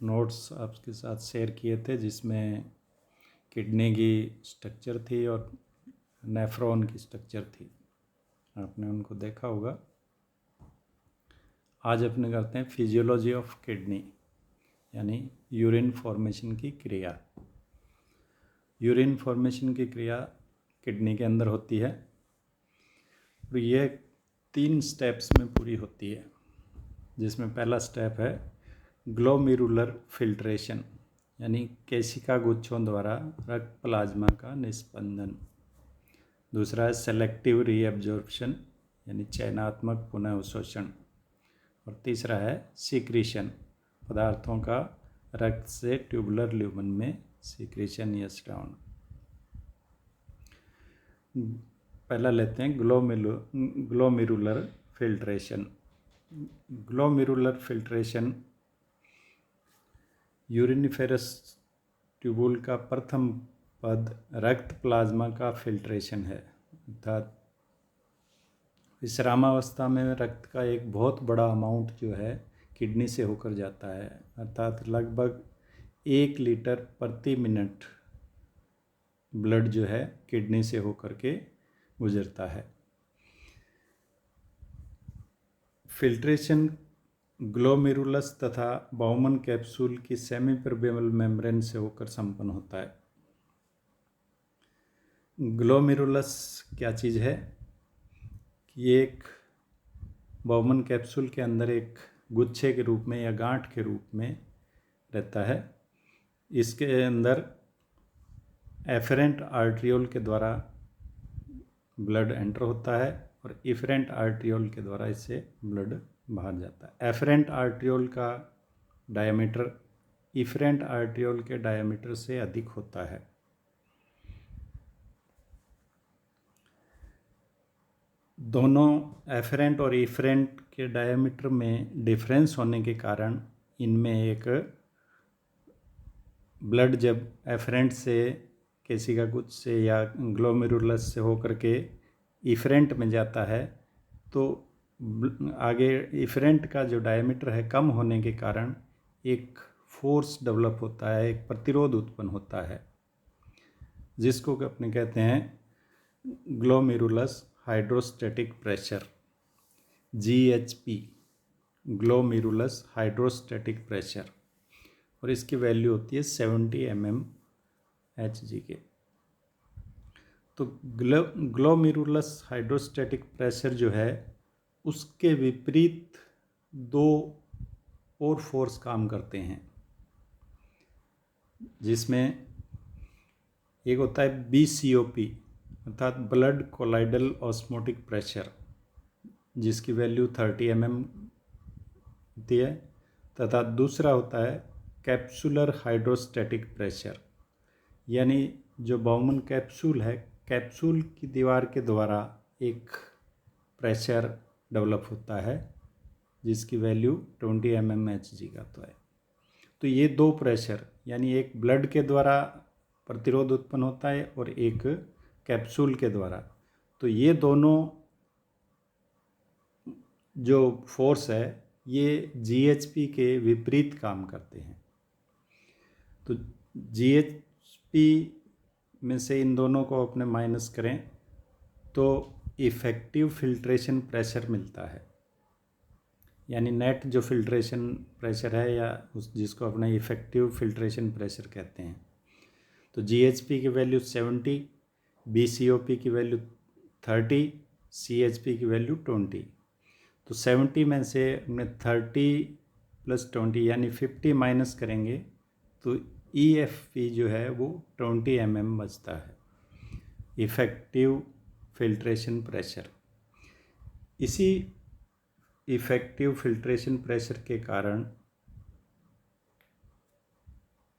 Notes आपके साथ share किए थे, जिसमें किडनी की स्ट्रक्चर थी और नेफ्रॉन की स्ट्रक्चर थी। आपने उनको देखा होगा। आज अपने करते हैं फिजियोलॉजी ऑफ किडनी, यानी यूरिन फॉर्मेशन की क्रिया। यूरिन फॉर्मेशन की क्रिया किडनी के अंदर होती है और ये 3 स्टेप्स में पूरी होती है, जिसमें पहला स्टेप है ग्लोमेरुलर फिल्ट्रेशन, यानी केशिका गुच्छों द्वारा रक्त प्लाज्मा का निस्पंदन। दूसरा है सेलेक्टिव रीअब्जॉर्प्शन, यानी चयनात्मक पुनः अवशोषण। और तीसरा है सीक्रीशन, पदार्थों का रक्त से ट्यूबुलर ल्यूमन में सीक्रीशन या स्रावन। पहला लेते हैं glomerular filtration. Glomerular filtration uriniferous tubule का प्रथम पद रक्त प्लाज्मा का फिल्ट्रेशन है, अर्थात विश्रामावस्था में रक्त का एक बहुत बड़ा अमाउंट जो है किडनी से होकर जाता है, अर्थात लगभग 1 लीटर प्रति मिनट ब्लड जो है किडनी से होकर के गुजरता है। फिल्ट्रेशन ग्लोमेरुलस तथा बाउमन कैप्सूल की सेमी परमेबल मेम्ब्रेन से होकर संपन्न होता है। ग्लोमेरुलस क्या चीज़ है कि ये एक बाउमन कैप्सूल के अंदर एक गुच्छे के रूप में या गांठ के रूप में रहता है। इसके अंदर एफरेंट आर्ट्रियोल के द्वारा ब्लड एंटर होता है और इफरेंट आर्ट्रियोल के द्वारा इससे ब्लड बाहर जाता है। एफरेंट आर्ट्रियोल का डायमीटर इफरेंट आर्ट्रियोल के डायमीटर से अधिक होता है। दोनों एफरेंट और इफरेंट के डायमीटर में डिफरेंस होने के कारण इनमें एक ब्लड जब एफरेंट से केशिका गुच्छ से या ग्लोमेरुलस से होकर के इफरेंट में जाता है तो आगे इफरेंट का जो डायमीटर है कम होने के कारण एक फोर्स डेवलप होता है, एक प्रतिरोध उत्पन्न होता है, जिसको अपने कहते हैं glomerulus hydrostatic pressure, GHP, glomerulus hydrostatic pressure. और इसकी वैल्यू होती है 70 mmHg के। तो ग्लोमेरुलस हाइड्रोस्टैटिक प्रेशर जो है उसके विपरीत 2 और फोर्स काम करते हैं, जिसमें एक होता है BCOP, अर्थात ब्लड कोलाइडल ऑस्मोटिक प्रेशर, जिसकी वैल्यू 30 mm होती है, तथा दूसरा होता है कैप्सुलर हाइड्रोस्टैटिक प्रेशर, यानी जो बाउमन कैप्सूल है, कैप्सूल की दीवार के द्वारा एक प्रेशर डेवलप होता है जिसकी वैल्यू 20 mmHg का तो है। तो ये 2 प्रेशर, यानी एक ब्लड के द्वारा प्रतिरोध उत्पन्न होता है और एक कैप्सूल के द्वारा, तो ये दोनों जो फोर्स है ये GHP के विपरीत काम करते हैं। तो GHP में से इन दोनों को अपने माइनस करें तो इफ़ेक्टिव फिल्ट्रेशन प्रेशर मिलता है, यानी नेट जो फिल्ट्रेशन प्रेशर है या उस जिसको अपने इफ़ेक्टिव फिल्ट्रेशन प्रेशर कहते हैं। तो GHP की वैल्यू 70, BCOP की वैल्यू 30, CHP की वैल्यू 20। तो 70 में से हमने 30 + 20 यानी 50 माइनस करेंगे तो EFP जो है वो 20 mm बचता है, इफ़ेक्टिव फिल्ट्रेशन प्रेशर। इसी इफ़ेक्टिव फिल्ट्रेशन प्रेशर के कारण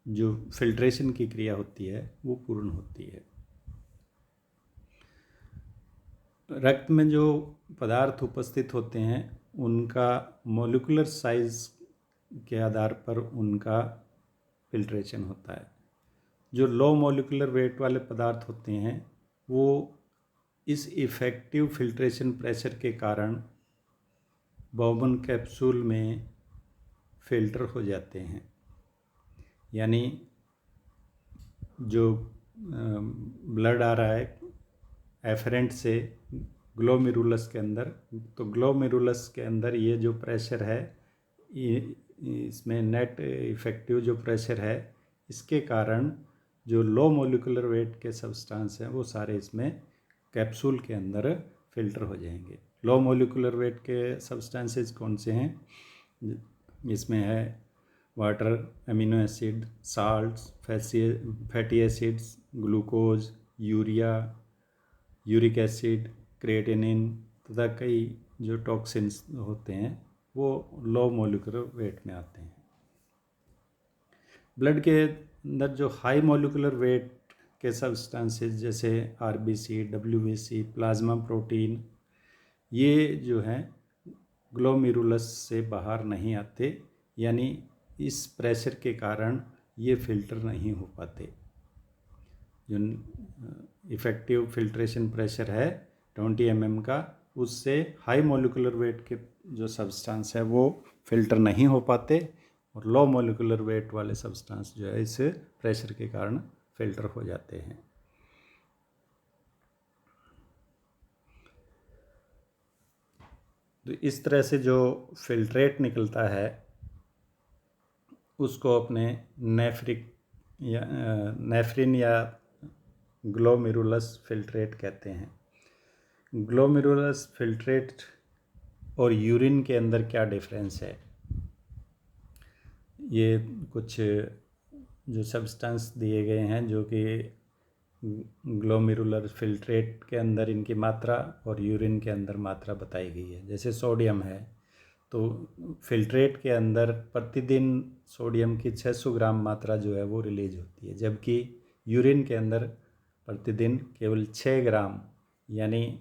जो फिल्ट्रेशन की क्रिया होती है वो पूर्ण होती है। रक्त में जो पदार्थ उपस्थित होते हैं उनका मॉलिक्यूलर साइज के आधार पर उनका फिल्ट्रेशन होता है। जो लो मॉलिक्यूलर वेट वाले पदार्थ होते हैं वो इस इफ़ेक्टिव फिल्ट्रेशन प्रेशर के कारण बाउमन कैप्सूल में फिल्टर हो जाते हैं। यानी जो ब्लड आ रहा है एफरेंट से ग्लोमेरुलस के अंदर, तो ग्लोमेरुलस के अंदर ये जो प्रेशर है, इसमें नेट इफेक्टिव जो प्रेशर है, इसके कारण जो लो मोलिकुलर वेट के सब्सटेंस हैं वो सारे इसमें कैप्सूल के अंदर फिल्टर हो जाएंगे। लो मोलिकुलर वेट के सब्सटेंसेस कौन से हैं? इसमें है water, amino acid, salts, fatty acids, glucose, urea, uric acid, creatinine तथा कई जो टॉक्सिन्स होते हैं वो लो मोलिकुलर वेट में आते हैं। ब्लड के अंदर जो हाई मोलिकुलर वेट के सब्सटेंसेस जैसे आरबीसी, डब्ल्यूबीसी, प्लाज्मा प्रोटीन, ये जो हैं ग्लोमेरुलस से बाहर नहीं आते, यानी इस प्रेशर के कारण ये फिल्टर नहीं हो पाते। जो इफ़ेक्टिव फिल्ट्रेशन प्रेशर है 20 mm का, उससे हाई मोलिकुलर वेट के जो सब्सटेंस है वो फिल्टर नहीं हो पाते, और लो मोलिकुलर वेट वाले सब्सटेंस जो है इस प्रेशर के कारण फिल्टर हो जाते हैं। तो इस तरह से जो फिल्ट्रेट निकलता है उसको अपने नेफ्रिन या ग्लोमेरुलस फिल्ट्रेट कहते हैं। ग्लोमेरुलस फिल्ट्रेट और यूरिन के अंदर क्या डिफरेंस है? ये कुछ जो सब्सटेंस दिए गए हैं जो कि ग्लोमेरुलर फिल्ट्रेट के अंदर इनकी मात्रा और यूरिन के अंदर मात्रा बताई गई है। जैसे सोडियम है, तो फिल्ट्रेट के अंदर प्रतिदिन सोडियम की 600 ग्राम मात्रा जो है वो रिलीज होती है, जबकि यूरिन के अंदर प्रतिदिन केवल 6 ग्राम, यानी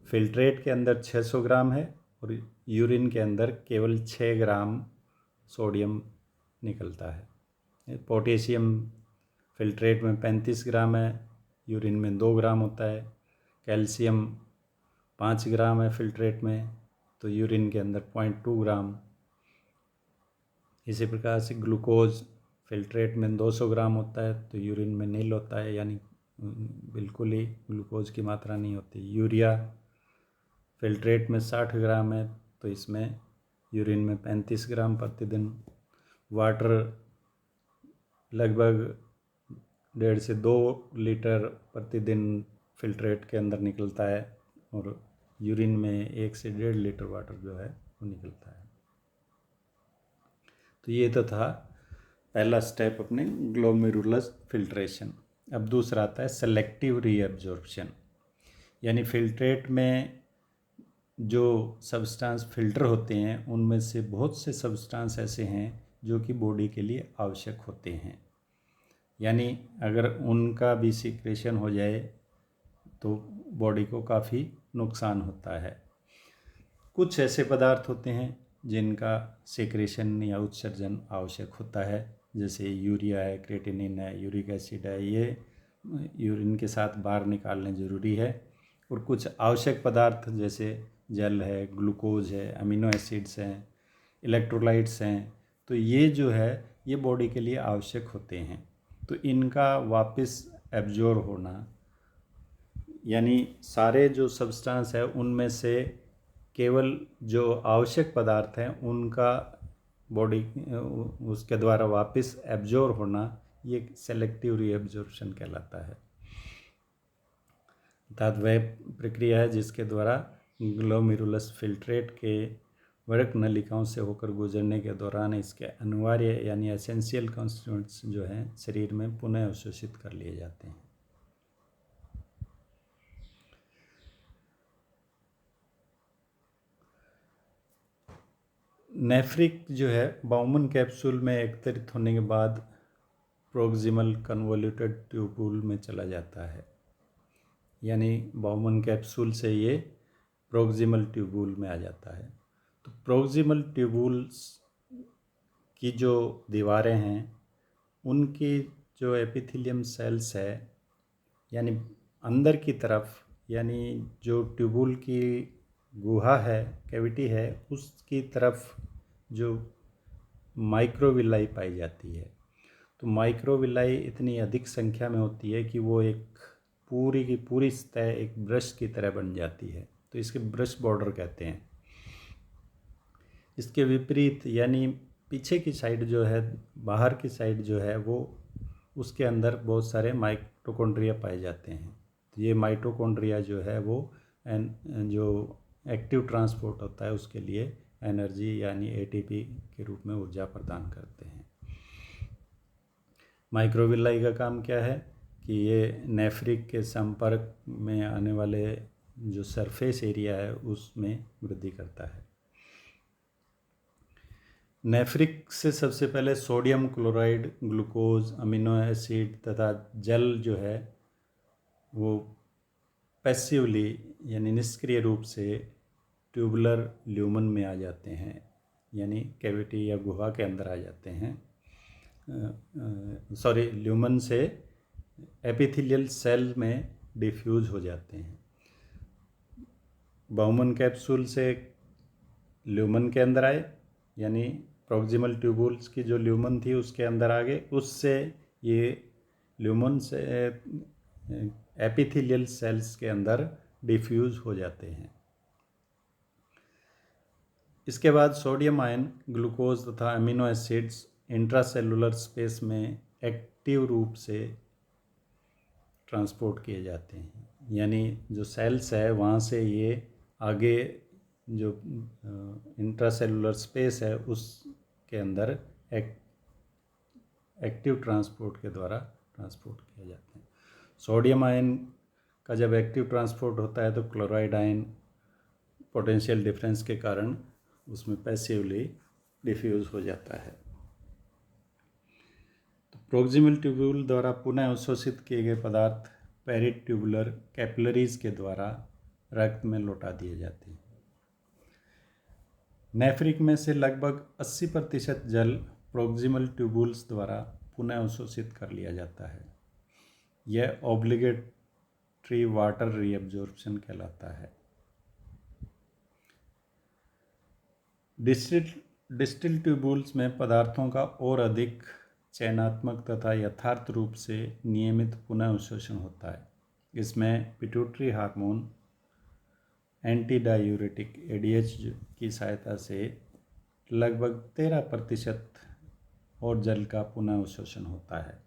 फिल्ट्रेट के अंदर 600 ग्राम है और यूरिन के अंदर केवल 6 ग्राम सोडियम निकलता है। पोटेशियम फिल्ट्रेट में 35 ग्राम है, यूरिन में 2 ग्राम होता है। कैल्शियम 5 ग्राम है फिल्ट्रेट में, तो यूरिन के अंदर 0.2 ग्राम। इसी प्रकार से ग्लूकोज फिल्ट्रेट में 200 ग्राम होता है, तो यूरिन में नील होता है, यानी बिल्कुल ही ग्लूकोज की मात्रा नहीं होती। यूरिया फिल्ट्रेट में 60 ग्राम है, तो इसमें यूरिन में 35 ग्राम प्रतिदिन। वाटर लगभग 1.5 से 2 लीटर प्रतिदिन फिल्ट्रेट के अंदर निकलता है, और यूरिन में 1 से 1.5 लीटर वाटर जो है वो निकलता है। तो ये तो था पहला स्टेप अपने ग्लोमेरुलस फिल्ट्रेशन। अब दूसरा आता है सेलेक्टिव रीअब्जॉर्प्शन, यानी फिल्ट्रेट में जो सब्सटेंस फिल्टर होते हैं उनमें से बहुत से सब्सटेंस ऐसे हैं जो कि बॉडी के लिए आवश्यक होते हैं, यानी अगर उनका भी सीक्रेशन हो जाए तो बॉडी को काफ़ी नुकसान होता है। कुछ ऐसे पदार्थ होते हैं जिनका सीक्रेशन या उत्सर्जन आवश्यक होता है, जैसे यूरिया है, क्रिएटिनिन है, यूरिक एसिड है, ये यूरिन के साथ बाहर निकालने ज़रूरी है। और कुछ आवश्यक पदार्थ जैसे जल है, ग्लूकोज है, अमीनो एसिड्स हैं, इलेक्ट्रोलाइट्स हैं, तो ये जो है ये बॉडी के लिए आवश्यक होते हैं। तो इनका वापस एब्जॉर्ब होना, यानी सारे जो सब्सटेंस है उनमें से केवल जो आवश्यक पदार्थ हैं उनका बॉडी उसके द्वारा वापस एब्जॉर्ब होना, ये सेलेक्टिव रीअब्जॉर्प्शन कहलाता है। अर्थात वह प्रक्रिया है जिसके द्वारा ग्लोमेरुलस फिल्ट्रेट के वर्क नलिकाओं से होकर गुजरने के दौरान इसके अनिवार्य यानी एसेंशियल कॉन्स्टिट्यूएंट्स जो हैं शरीर में पुनः अवशोषित कर लिए जाते हैं। नेफ्रिक जो है बाउमन कैप्सूल में एकत्रित होने के बाद प्रोक्सिमल कन्वोल्यूटेड ट्यूबुल में चला जाता है, यानी बाउमन कैप्सूल से ये प्रोक्सिमल ट्यूबुल में आ जाता है। तो प्रोक्सिमल ट्यूबुल्स की जो दीवारें हैं उनकी जो एपिथेलियम सेल्स है, यानी अंदर की तरफ, यानी जो ट्यूबुल की गुहा है, कैविटी है, उसकी तरफ जो माइक्रोविलाई पाई जाती है। तो माइक्रोविलाई इतनी अधिक संख्या में होती है कि वो एक पूरी की पूरी सतह एक ब्रश की तरह बन जाती है, तो इसके ब्रश बॉर्डर कहते हैं। इसके विपरीत यानी पीछे की साइड जो है, बाहर की साइड जो है, वो उसके अंदर बहुत सारे माइटोकॉन्ड्रिया पाए जाते हैं। तो ये माइटोकॉन्ड्रिया जो है वो जो एक्टिव ट्रांसपोर्ट होता है उसके लिए एनर्जी यानी एटीपी के रूप में ऊर्जा प्रदान करते हैं। माइक्रोविलाई का काम क्या है कि ये नेफ्रिक के संपर्क में आने वाले जो सरफेस एरिया है उसमें वृद्धि करता है। नेफ्रिक से सबसे पहले sodium chloride, glucose, amino acid तथा जल जो है वो पैसिवली यानी निष्क्रिय रूप से ट्यूबुलर ल्यूमन में आ जाते हैं, यानी कैविटी या गुहा के अंदर आ जाते हैं। ल्यूमन से एपिथेलियल सेल में डिफ्यूज हो जाते हैं। बाउमन कैप्सूल से ल्यूमन के अंदर आए, यानी प्रॉक्सिमल ट्यूबुल्स की जो ल्यूमन थी उसके अंदर आ गए, उससे ये ल्यूमन से एपिथेलियल सेल्स के अंदर डिफ्यूज हो जाते हैं। इसके बाद सोडियम आयन, ग्लूकोज तथा अमीनो एसिड्स इंट्रासेलुलर स्पेस में एक्टिव रूप से ट्रांसपोर्ट किए जाते हैं, यानी जो सेल्स है वहाँ से ये आगे जो इंट्रासेलुलर स्पेस है उसके अंदर एक्टिव ट्रांसपोर्ट के द्वारा ट्रांसपोर्ट किए जाते हैं। सोडियम आयन का जब एक्टिव ट्रांसपोर्ट होता है तो क्लोराइड आयन पोटेंशियल डिफरेंस के कारण उसमें पैसिवली डिफ्यूज हो जाता है। तो प्रॉक्सिमल ट्यूब्यूल द्वारा पुनः अवशोषित किए गए पदार्थ पेरिट्यूबुलर कैपिलरीज के द्वारा रक्त में लौटा दिए जाते हैं। नेफ्रिक में से लगभग 80% जल प्रॉक्सिमल ट्यूबुल्स द्वारा पुनः अवशोषित कर लिया जाता है। यह ऑब्लिगेटरी वाटर रीअब्जॉर्प्शन कहलाता है। डिस्टिल ट्यूबुल्स में पदार्थों का और अधिक चयनात्मक तथा यथार्थ रूप से नियमित पुनः अवशोषण होता है। इसमें pituitary hormone anti diuretic ADH की सहायता से लगभग 13% और जल का पुनः अवशोषण होता है।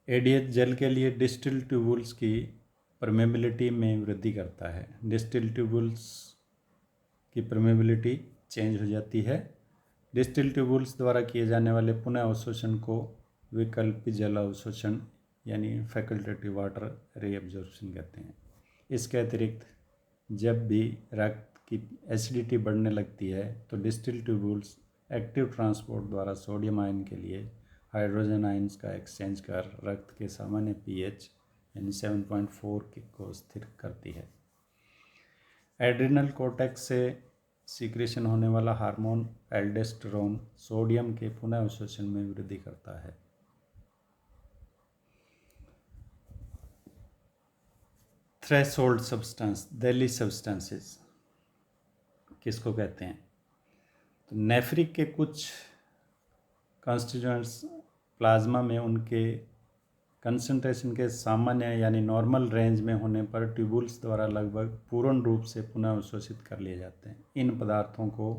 एडीएच जल के लिए डिस्टिल ट्यूबुल्स की परमेबिलिटी में वृद्धि करता है। डिस्टिल ट्यूबुल्स की परमेबिलिटी चेंज हो जाती है। डिस्टिल ट्यूबुल्स द्वारा किए जाने वाले पुनः अवशोषण को विकल्पी जल अवशोषण यानी फैकल्टेटिव वाटर रीअब्जॉर्प्शन कहते हैं। इसके अतिरिक्त जब भी रक्त की एसिडिटी बढ़ने लगती है तो डिस्टिल ट्यूबुल्स एक्टिव ट्रांसपोर्ट द्वारा सोडियम आयन के लिए हाइड्रोजन आयन्स का एक्सचेंज कर रक्त के सामान्य पीएच यानी 7.4 को स्थिर करती है। एड्रिनल कोर्टेक्स से सीक्रेशन होने वाला हार्मोन एल्डोस्टेरोन सोडियम के पुनः अवशोषण में वृद्धि करता है। थ्रेशोल्ड सब्सटेंस, देली सब्सटेंसेस किसको कहते हैं? तो नेफ्रिक के कुछ कॉन्स्टिट्यूएंट्स प्लाज्मा में उनके कंसंट्रेशन के सामान्य यानी नॉर्मल रेंज में होने पर ट्यूबुल्स द्वारा लगभग पूर्ण रूप से पुनः अवशोषित कर लिए जाते हैं। इन पदार्थों को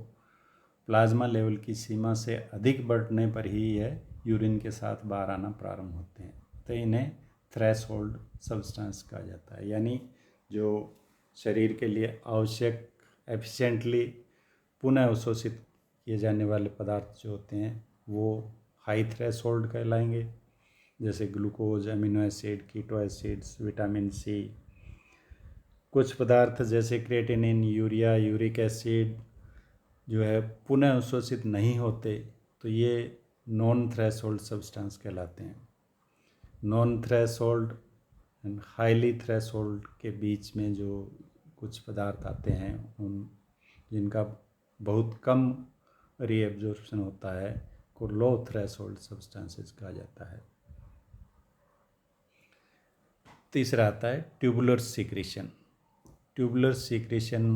प्लाज्मा लेवल की सीमा से अधिक बढ़ने पर ही यह यूरिन के साथ बाहर आना प्रारंभ होते हैं, तो इन्हें थ्रेशोल्ड सब्सटेंस कहा जाता है। यानी जो शरीर के लिए आवश्यक एफिशिएंटली पुनः अवशोषित किए जाने वाले पदार्थ जो होते हैं वो हाई थ्रेशोल्ड कहलाएंगे, जैसे ग्लूकोज, अमीनो एसिड, कीटो एसिड्स, विटामिन सी। कुछ पदार्थ जैसे क्रिएटिनिन, यूरिया, यूरिक एसिड जो है पुनः अवशोषित नहीं होते, तो ये नॉन थ्रेशोल्ड सब्सटेंस कहलाते हैं। Non threshold and highly threshold के बीच में जो कुछ पदार्थ आते हैं उन जिनका बहुत कम रीएब्जॉर्प्शन होता है को लो थ्रेशोल्ड सब्सटेंसेस कहा जाता है। तीसरा आता है ट्यूबुलर सीक्रेशन। Tubular secretion